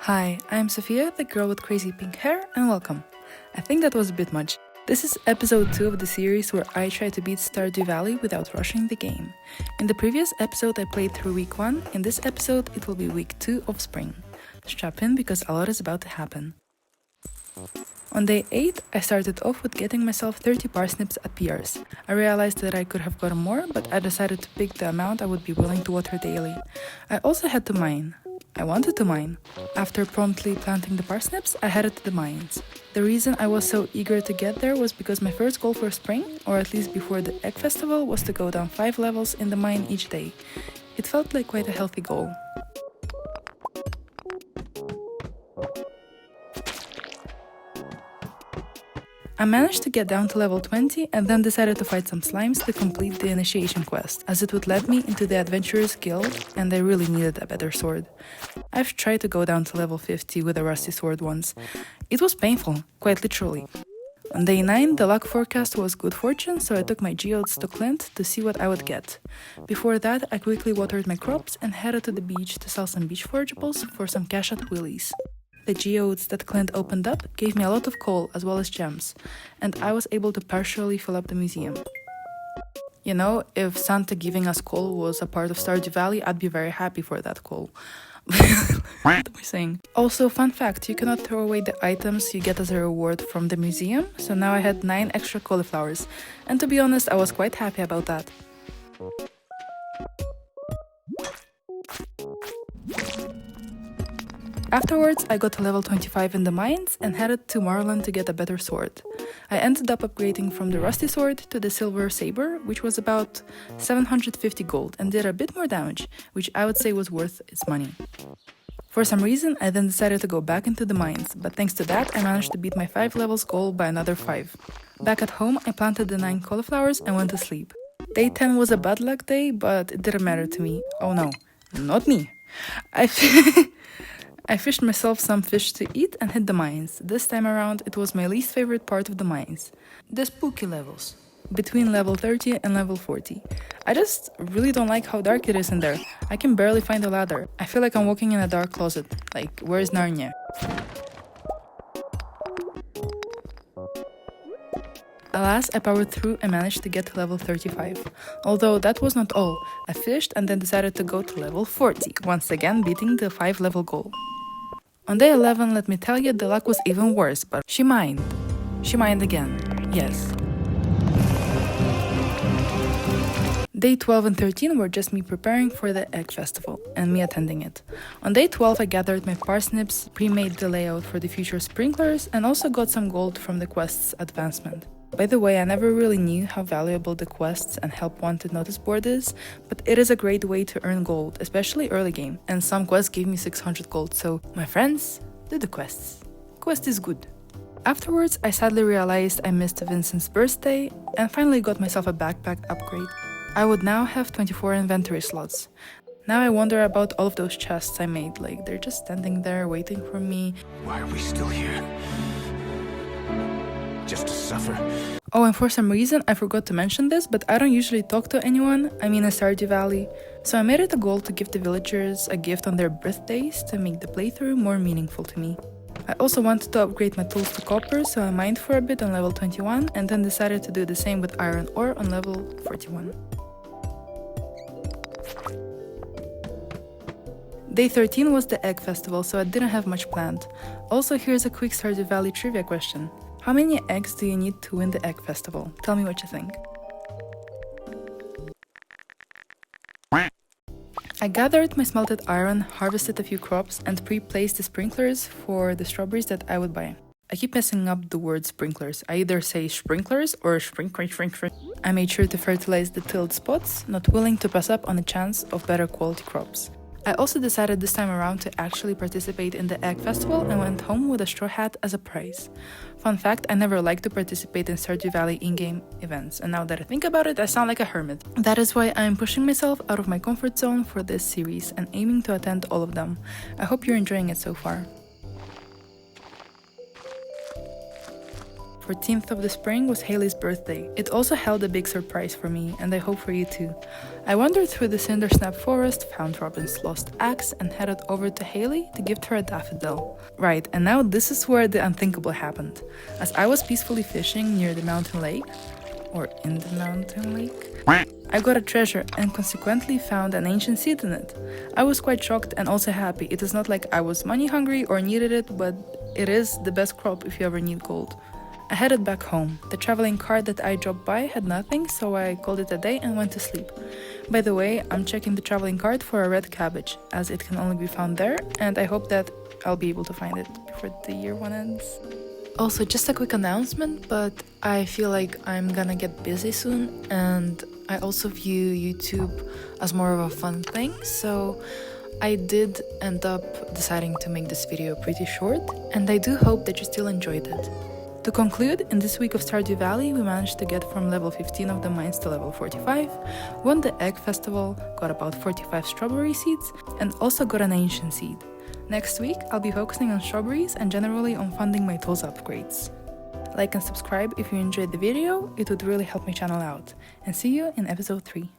Hi, I'm Sophia, the girl with crazy pink hair, and welcome. I think that was a bit much. This is episode 2 of the series where I try to beat Stardew Valley without rushing the game. In the previous episode I played through week 1, in this episode it will be week 2 of spring. Strap in because a lot is about to happen. On day 8, I started off with getting myself 30 parsnips at PRs. I realized that I could have gotten more, but I decided to pick the amount I would be willing to water daily. I also had to mine. I wanted to mine. After promptly planting the parsnips, I headed to the mines. The reason I was so eager to get there was because my first goal for spring, or at least before the egg festival, was to go down 5 levels in the mine each day. It felt like quite a healthy goal. I managed to get down to level 20 and then decided to fight some slimes to complete the initiation quest, as it would let me into the Adventurers Guild and I really needed a better sword. I've tried to go down to level 50 with a rusty sword once. It was painful, quite literally. On day 9, the luck forecast was good fortune, so I took my geodes to Clint to see what I would get. Before that, I quickly watered my crops and headed to the beach to sell some beach forageables for some cash at Willie's. The geodes that Clint opened up gave me a lot of coal as well as gems, and I was able to partially fill up the museum. You know, if Santa giving us coal was a part of Stardew Valley, I'd be very happy for that coal. What am I saying? Also, fun fact, you cannot throw away the items you get as a reward from the museum, so now I had 9 extra cauliflowers, and to be honest, I was quite happy about that. Afterwards, I got to level 25 in the mines and headed to Marlin to get a better sword. I ended up upgrading from the rusty sword to the silver saber, which was about 750 gold and did a bit more damage, which I would say was worth its money. For some reason, I then decided to go back into the mines, but thanks to that, I managed to beat my 5 levels goal by another 5. Back at home, I planted the 9 cauliflowers and went to sleep. Day 10 was a bad luck day, but it didn't matter to me. Oh no, not me. I fished myself some fish to eat and hit the mines. This time around, it was my least favorite part of the mines. The spooky levels. Between level 30 and level 40. I just really don't like how dark it is in there. I can barely find a ladder. I feel like I'm walking in a dark closet. Like, where's Narnia? Alas, I powered through and managed to get to level 35. Although that was not all. I fished and then decided to go to level 40, once again beating the 5 level goal. On day 11, let me tell you, the luck was even worse, but she mined. She mined again. Yes. Day 12 and 13 were just me preparing for the egg festival, and me attending it. On day 12 I gathered my parsnips, pre-made the layout for the future sprinklers, and also got some gold from the quest's advancement. By the way, I never really knew how valuable the quests and help wanted notice board is, but it is a great way to earn gold, especially early game, and some quests gave me 600 gold, so my friends, do the quests. Quest is good. Afterwards, I sadly realized I missed Vincent's birthday, and finally got myself a backpack upgrade. I would now have 24 inventory slots. Now I wonder about all of those chests I made, like they're just standing there waiting for me. Why are we still here? Just to suffer? Oh, and for some reason I forgot to mention this, but I don't usually talk to anyone, in Stardew Valley, so I made it a goal to give the villagers a gift on their birthdays to make the playthrough more meaningful to me. I also wanted to upgrade my tools to copper, so I mined for a bit on level 21 and then decided to do the same with iron ore on level 41. Day 13 was the egg festival, so I didn't have much planned. Also, here's a quick Stardew Valley trivia question. How many eggs do you need to win the egg festival? Tell me what you think. I gathered my smelted iron, harvested a few crops, and pre-placed the sprinklers for the strawberries that I would buy. I keep messing up the word sprinklers. I either say sprinklers or sprinkler. I made sure to fertilize the tilled spots, not willing to pass up on a chance of better quality crops. I also decided this time around to actually participate in the egg festival and went home with a straw hat as a prize. Fun fact, I never liked to participate in Stardew Valley in-game events, and now that I think about it, I sound like a hermit. That is why I am pushing myself out of my comfort zone for this series and aiming to attend all of them. I hope you're enjoying it so far. 14th of the spring was Haley's birthday. It also held a big surprise for me, and I hope for you too. I wandered through the Cindersnap forest, found Robin's lost axe, and headed over to Haley to gift her a daffodil. Right, and now this is where the unthinkable happened. As I was peacefully fishing near the mountain lake, or in the mountain lake, I got a treasure and consequently found an ancient seed in it. I was quite shocked and also happy. It is not like I was money hungry or needed it, but it is the best crop if you ever need gold. I headed back home. The traveling cart that I dropped by had nothing, so I called it a day and went to sleep. By the way, I'm checking the traveling cart for a red cabbage, as it can only be found there, and I hope that I'll be able to find it before the year one ends. Also, just a quick announcement, but I feel like I'm gonna get busy soon, and I also view YouTube as more of a fun thing, so I did end up deciding to make this video pretty short, and I do hope that you still enjoyed it. To conclude, in this week of Stardew Valley, we managed to get from level 15 of the mines to level 45, won the egg festival, got about 45 strawberry seeds, and also got an ancient seed. Next week, I'll be focusing on strawberries and generally on funding my tools upgrades. Like and subscribe if you enjoyed the video, it would really help my channel out. And see you in episode 3.